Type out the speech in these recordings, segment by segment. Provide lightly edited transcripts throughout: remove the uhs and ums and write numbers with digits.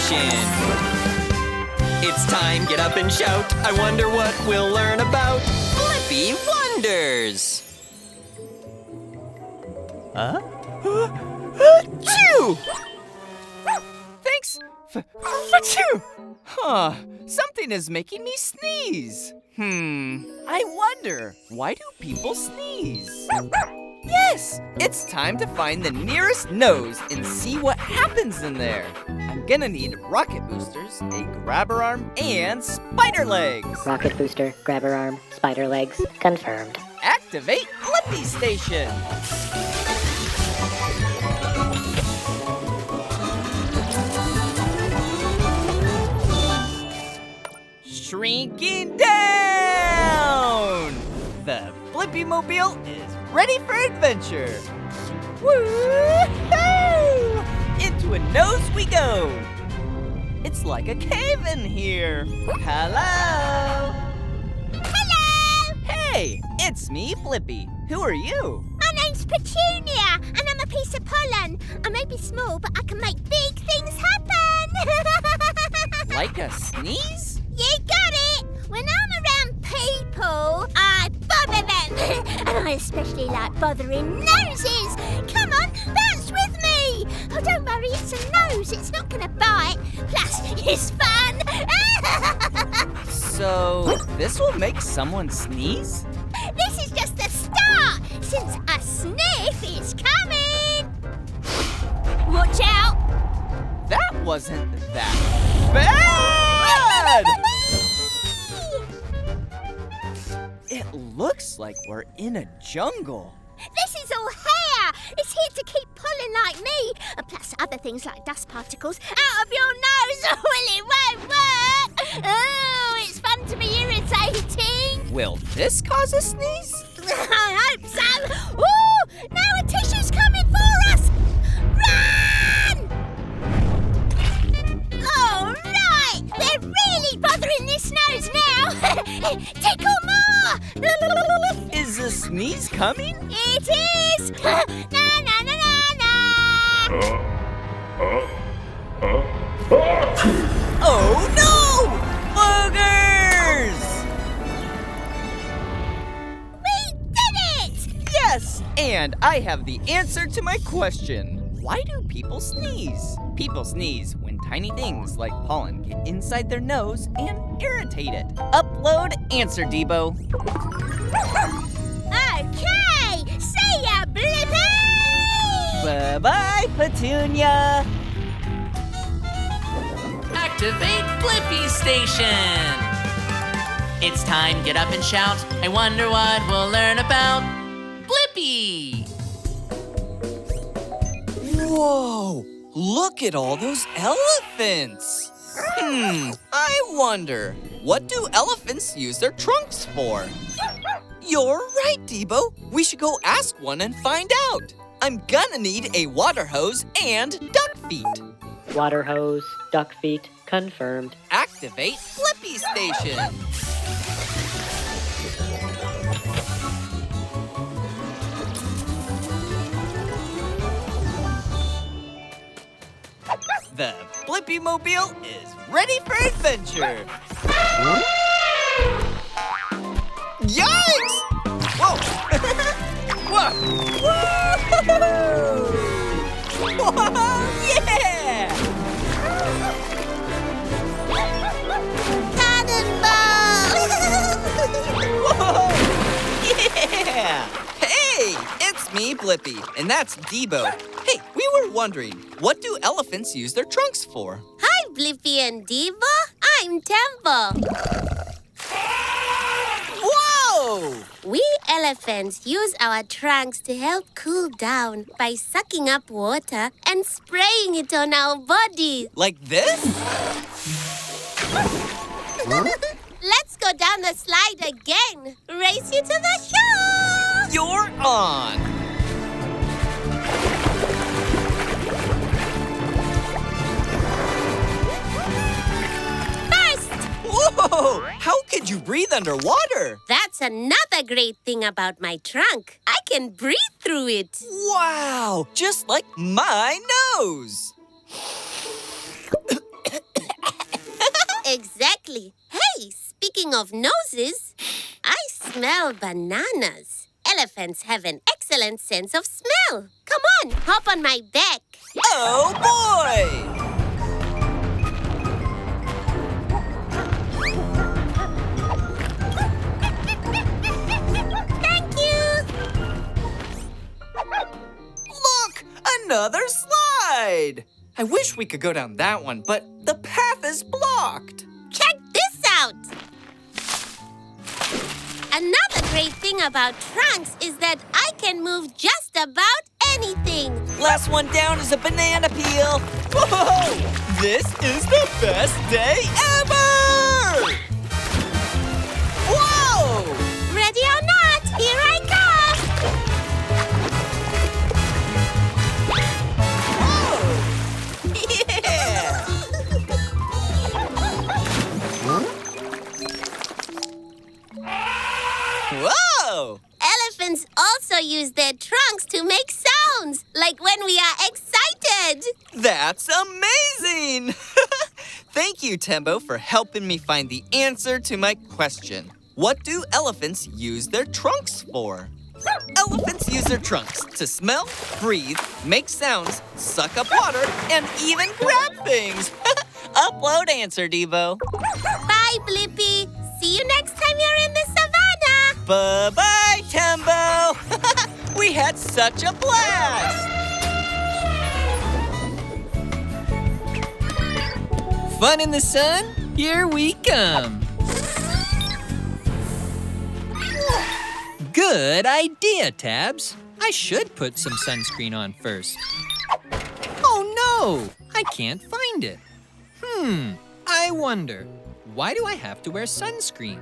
Station. It's time, get up and shout. I wonder what we'll learn about Blippi Wonders. Achoo! Thanks for you. Something is making me sneeze. I wonder, why do people sneeze? Yes, it's time to find the nearest nose and see what happens in there. I'm gonna need rocket boosters, a grabber arm, and spider legs. Rocket booster, grabber arm, spider legs, confirmed. Activate Blippi Station. Shrinking down! The BlippiMobile is ready for adventure. Woo-hoo! Into a nose we go. It's like a cave in here. Hello? Hello! Hey, it's me, Blippi. Who are you? My name's Petunia, and I'm a piece of pollen. I may be small, but I can make big things happen. Like a sneeze? You got it! When I'm around people, I bother them. And I especially like bothering noses. Come on, bounce with me. Oh, don't worry, it's a nose. It's not going to bite. Plus, it's fun. So, this will make someone sneeze? This is just the start, since a sniff is coming. Watch out. That wasn't that bad! It looks like we're in a jungle. This is all hair. It's here to keep pollen like me, plus other things like dust particles out of your nose. Well, it won't work. Oh, it's fun to be irritating. Will this cause a sneeze? I hope so. Oh, now a tissue's coming for us. Run! All right, they're really bothering this nose now. Tickle more. Is a sneeze coming? It is! Na na na na na! Oh no! Boogers! We did it! Yes, and I have the answer to my question. Why do people sneeze? People sneeze when tiny things like pollen get inside their nose and irritate it. Upload answer, Debo. Okay! See ya, Blippi! Bye-bye, Petunia. Activate Blippi Station. It's time, get up and shout. I wonder what we'll learn about Blippi. Whoa! Look at all those elephants! I wonder, what do elephants use their trunks for? You're right, Debo. We should go ask one and find out. I'm gonna need a water hose and duck feet. Water hose, duck feet, confirmed. Activate Blippi Station. The BlippiMobile is ready for adventure. Yikes! Whoa! Whoa! Whoa! Yeah! Cannonball! Whoa! Yeah! Hey, it's me, Blippi, and that's Debo. Hey, we were wondering, what do elephants use their trunks for? Hi, Blippi and Diva. I'm Temple. Whoa! We elephants use our trunks to help cool down by sucking up water and spraying it on our bodies. Like this? Let's go down the slide again. Race you to the shore. You're on. Whoa! How could you breathe underwater? That's another great thing about my trunk. I can breathe through it. Wow! Just like my nose! Speaking of noses, I smell bananas. Elephants have an excellent sense of smell. Come on, hop on my back. Oh, boy! Thank you. Look! Another slide! I wish we could go down that one, but the path is blocked. Check this out. Another great thing about trunks is that I can move just about anything. Last one down is a banana peel. Whoa! This is the best day ever! Whoa! Ready or not, here I come. Yeah! Whoa! Elephants also use their trunks to make sounds, like when we are excited. That's amazing! Thank you, Tembo, for helping me find the answer to my question. What do elephants use their trunks for? Elephants use their trunks to smell, breathe, make sounds, suck up water, and even grab things. Upload answer, Devo. Bye, Blippi. See you next time you're in the savannah. Bye-bye, Tembo. We had such a blast. Fun in the sun? Here we come. Good idea, Tabs. I should put some sunscreen on first. Oh no, I can't find it. I wonder, why do I have to wear sunscreen?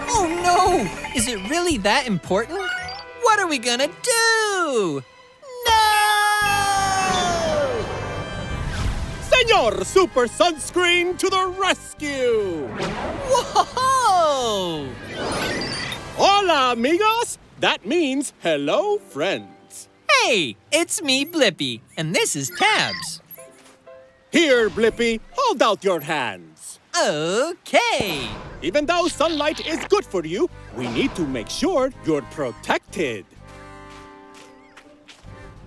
Oh no, is it really that important? What are we gonna do? No! Señor Super Sunscreen to the rescue! Whoa! Hola, amigos! That means hello, friends. Hey, it's me, Blippi, and this is Tabs. Here, Blippi, hold out your hands. Okay. Even though sunlight is good for you, we need to make sure you're protected.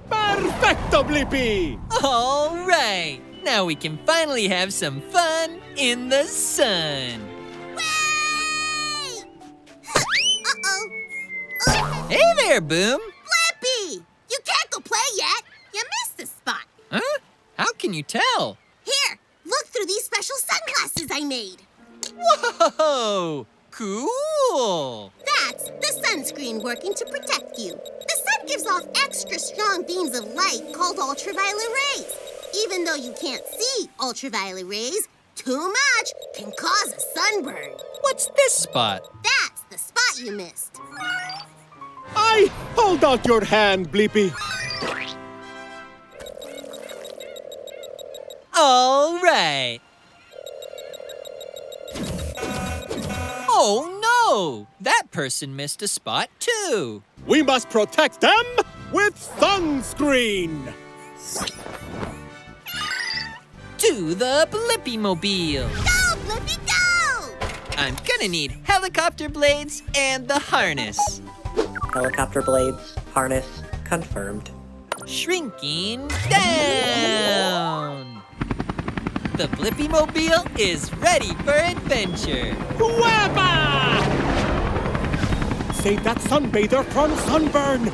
Perfecto, Blippi! All right. Now we can finally have some fun in the sun. Uh-oh. Hey there, Boom. Blippi! You can't go play yet. You missed a spot. Huh? How can you tell? Here, look through these special sunglasses I made. Whoa! Cool! That's the sunscreen working to protect you. The sun gives off extra strong beams of light called ultraviolet rays. Even though you can't see ultraviolet rays, too much can cause a sunburn. What's this spot? That's the spot you missed. I hold out your hand, Blippi. All right. Oh no! That person missed a spot too. We must protect them with sunscreen. To the BlippiMobile. Go, Blippi, go! I'm gonna need helicopter blades and the harness. Helicopter blades, harness, confirmed. Shrinking down. The BlippiMobile is ready for adventure. Wabba! Save that sunbather from sunburn.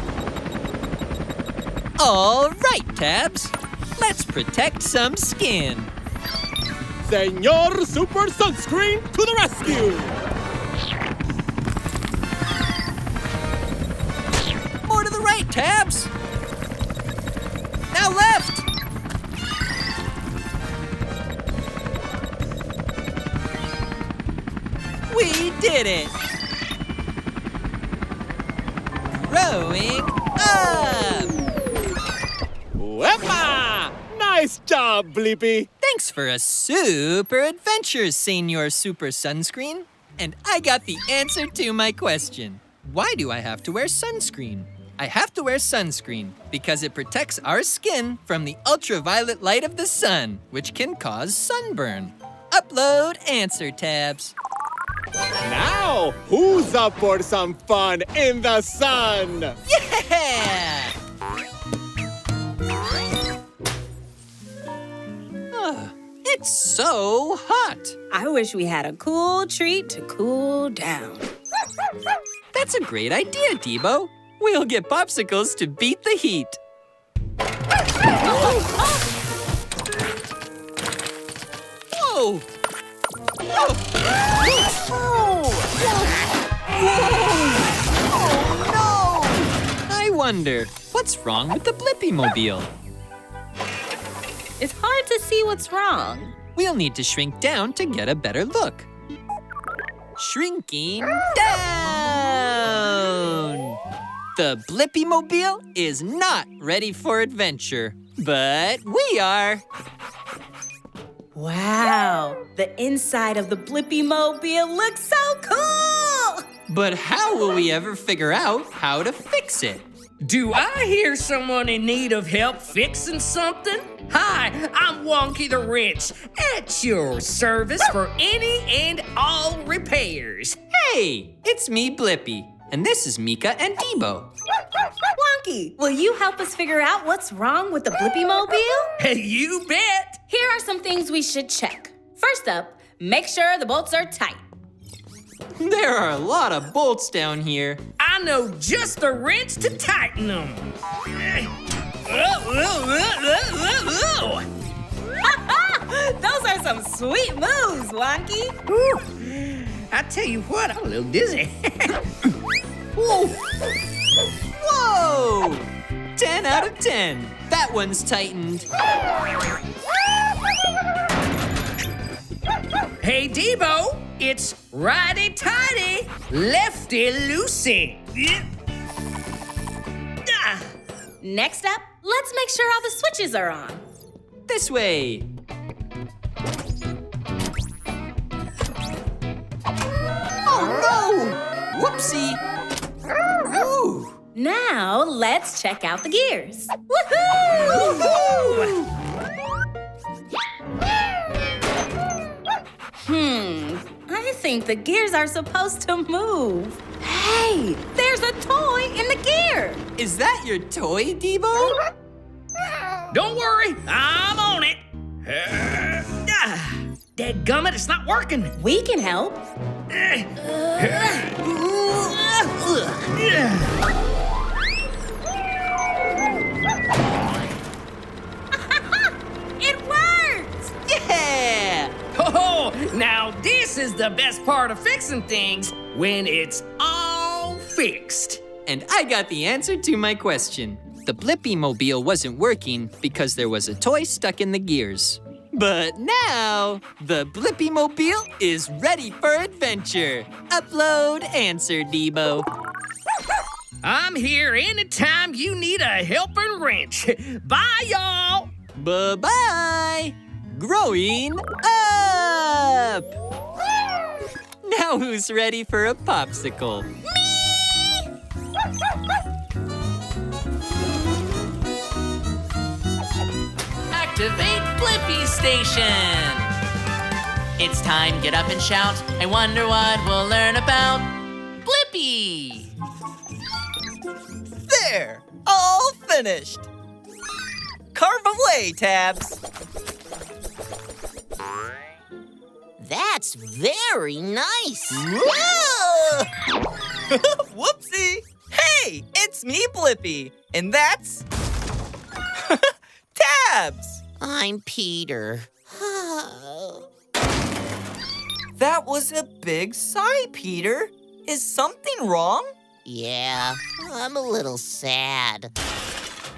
All right, Tabs. Let's protect some skin. Señor Super Sunscreen to the rescue! More to the right, Tabs. Now left. We did it. Growing up. Wabba! Nice job, Blippi. Thanks for a super adventure, Señor Super Sunscreen. And I got the answer to my question. Why do I have to wear sunscreen? I have to wear sunscreen because it protects our skin from the ultraviolet light of the sun, which can cause sunburn. Upload answer tabs. Now, who's up for some fun in the sun? Yeah! It's so hot. I wish we had a cool treat to cool down. That's a great idea, Debo. We'll get popsicles to beat the heat. Whoa! Oh, no! I wonder, what's wrong with the BlippiMobile? It's hard to see what's wrong. We'll need to shrink down to get a better look. Shrinking down! The BlippiMobile is not ready for adventure, but we are. Wow, the inside of the BlippiMobile looks so cool! But how will we ever figure out how to fix it? Do I hear someone in need of help fixing something? Hi, I'm Wonky the Wrench, at your service for any and all repairs. Hey, it's me, Blippi, and this is Mika and Debo. Wonky, will you help us figure out what's wrong with the BlippiMobile? You bet. Here are some things we should check. First up, make sure the bolts are tight. There are a lot of bolts down here. I know just the wrench to tighten them. Those are some sweet moves, Wonky. I tell you what, I'm a little dizzy. Whoa! Whoa! 10 out of 10. That one's tightened. Hey, Debo, it's righty-tighty, lefty-loosey. Next up, let's make sure all the switches are on. This way. Oh no! Whoopsie! Ooh. Now, let's check out the gears. Woohoo! I think the gears are supposed to move. Hey, there's a toy in the gear. Is that your toy, Debo? Don't worry, I'm on it. Dadgummit, it's not working. We can help. It works! Yeah! Oh, now this is the best part of fixing things, when it's all fixed. And I got the answer to my question. The BlippiMobile wasn't working because there was a toy stuck in the gears. But now, the BlippiMobile is ready for adventure. Upload answer, Debo. I'm here anytime you need a helping wrench. Bye, y'all. Bye-bye! Growing up! Now who's ready for a popsicle? Activate Blippi Station! It's time, get up and shout. I wonder what we'll learn about Blippi! There! All finished! Carve away, Tabs! That's very nice. Whoa! Whoopsie! Hey, it's me, Blippi, and that's Tabs! I'm Peter. That was a big sigh, Peter. Is something wrong? Yeah, I'm a little sad.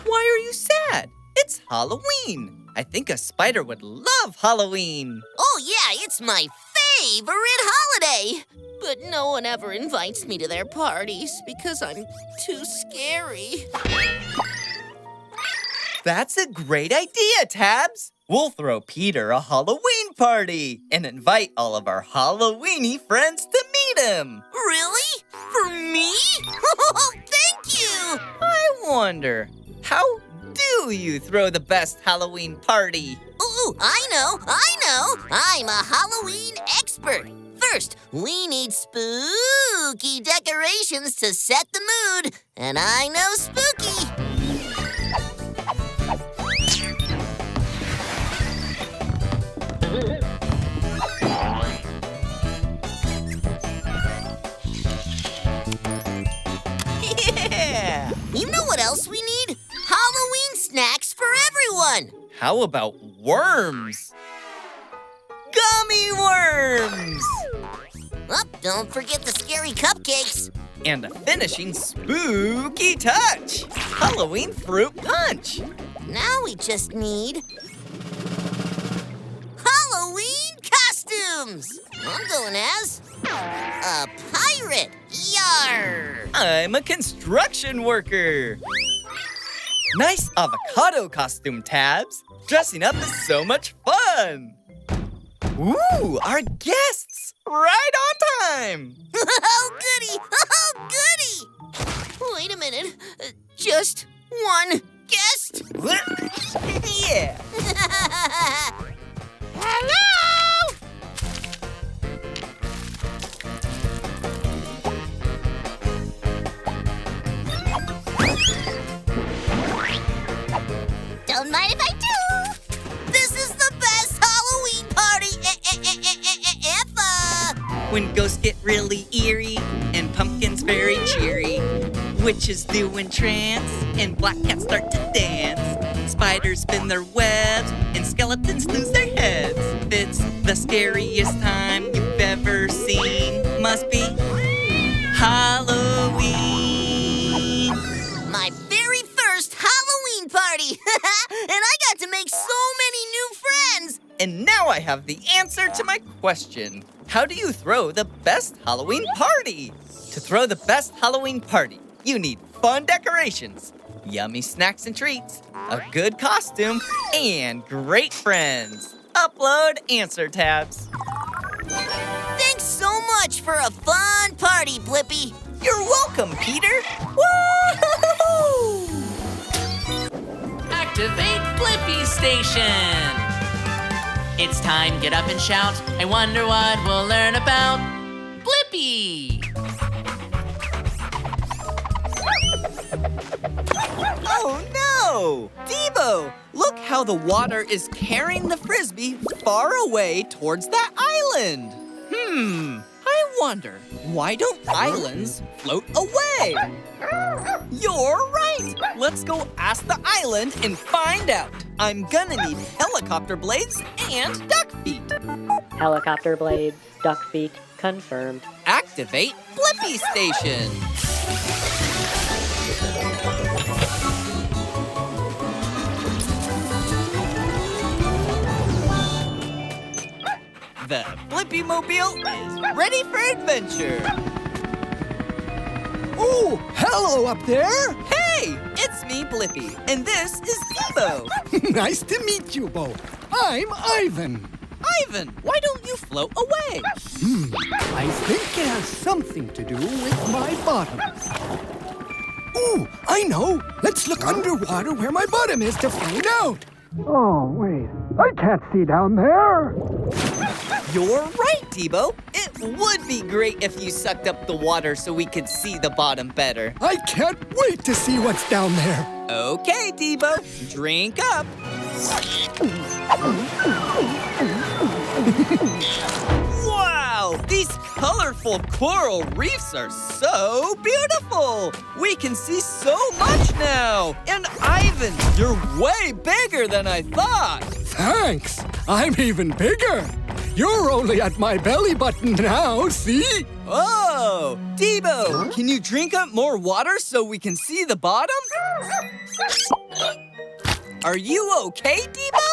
Why are you sad? It's Halloween. I think a spider would love Halloween. Oh yeah, it's my favorite holiday. But no one ever invites me to their parties because I'm too scary. That's a great idea, Tabs. We'll throw Peter a Halloween party and invite all of our Halloweeny friends to meet him. Really? For me? Thank you! I wonder, how do you throw the best Halloween party? Ooh, Ooh, I know! I'm a Halloween expert. First, we need spooky decorations to set the mood, and I know spooky. Yeah! You know what else we need? Halloween snacks for everyone. How about worms? Gummy worms! Oh, don't forget the scary cupcakes. And a finishing spooky touch! Halloween fruit punch! Now we just need Halloween costumes. I'm going as a pirate. Yar! I'm a construction worker! Nice avocado costume, Tabs! Dressing up is so much fun! Ooh, our guests! Right on time! Oh, goody! Oh, goody! Wait a minute. Just one guest? Yeah! Hello! Don't mind if I do. This is the best Halloween party ever. When ghosts get really eerie and pumpkins very cheery, witches do entrance and black cats start to dance. Spiders spin their webs and skeletons lose their heads. It's the scariest time you've ever seen. Must be Halloween. My very first Halloween party. And I got to make so many new friends. And now I have the answer to my question. How do you throw the best Halloween party? To throw the best Halloween party, you need fun decorations, yummy snacks and treats, a good costume, and great friends. Upload answer tabs. Thanks so much for a fun party, Blippi. You're welcome, Peter. Woo! Activate Blippi Station! It's time, get up and shout. I wonder what we'll learn about Blippi! Oh no! Debo, look how the water is carrying the frisbee far away towards that island. I wonder, why don't islands float away? You're right! Let's go ask the island and find out. I'm gonna need helicopter blades and duck feet. Helicopter blades, duck feet, confirmed. Activate Blippi Station. The BlippiMobile is ready for adventure. Oh, hello up there. Hey, it's me, Blippi, and this is Debo. Nice to meet you both. I'm Ivan. Ivan, why don't you float away? I think it has something to do with my bottoms. Ooh, I know. Let's look underwater where my bottom is to find out. Oh, wait. I can't see down there. You're right, Debo. It would be great if you sucked up the water so we could see the bottom better. I can't wait to see what's down there. Okay, Debo. Drink up. Wow! These colorful coral reefs are so beautiful! We can see so much now! And Ivan, you're way bigger than I thought! Thanks. I'm even bigger. You're only at my belly button now, see? Oh! Debo, can you drink up more water so we can see the bottom? Are you okay, Debo?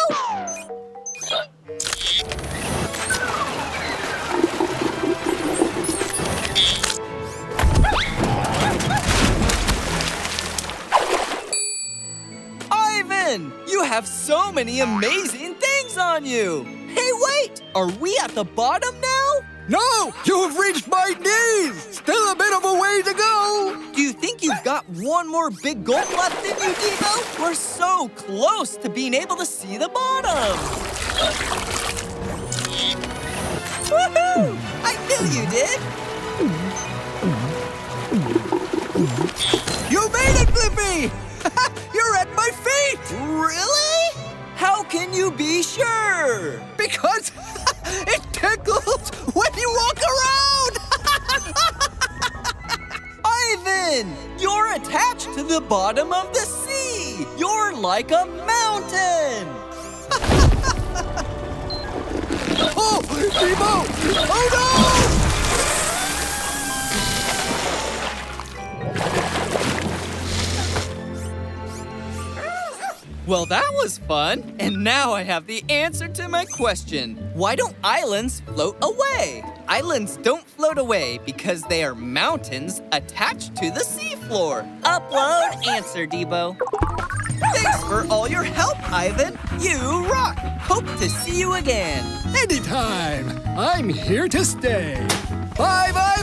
Ivan, you have so many amazing things on you. Hey, wait, are we at the bottom now? No! You've reached my knees! Still a bit of a way to go! Do you think you've got one more big gulp left in you, Debo? We're so close to being able to see the bottom! Woohoo! I knew you did! You made it, Blippi! You're at my feet! Really? How can you be sure? Because it tickles when you walk around! Ivan! You're attached to the bottom of the sea! You're like a mountain! Oh, Debo! Oh, no! Well, that was fun. And now I have the answer to my question. Why don't islands float away? Islands don't float away because they are mountains attached to the seafloor. Upload answer, Debo. Thanks for all your help, Ivan. You rock. Hope to see you again. Anytime. I'm here to stay. Bye-bye!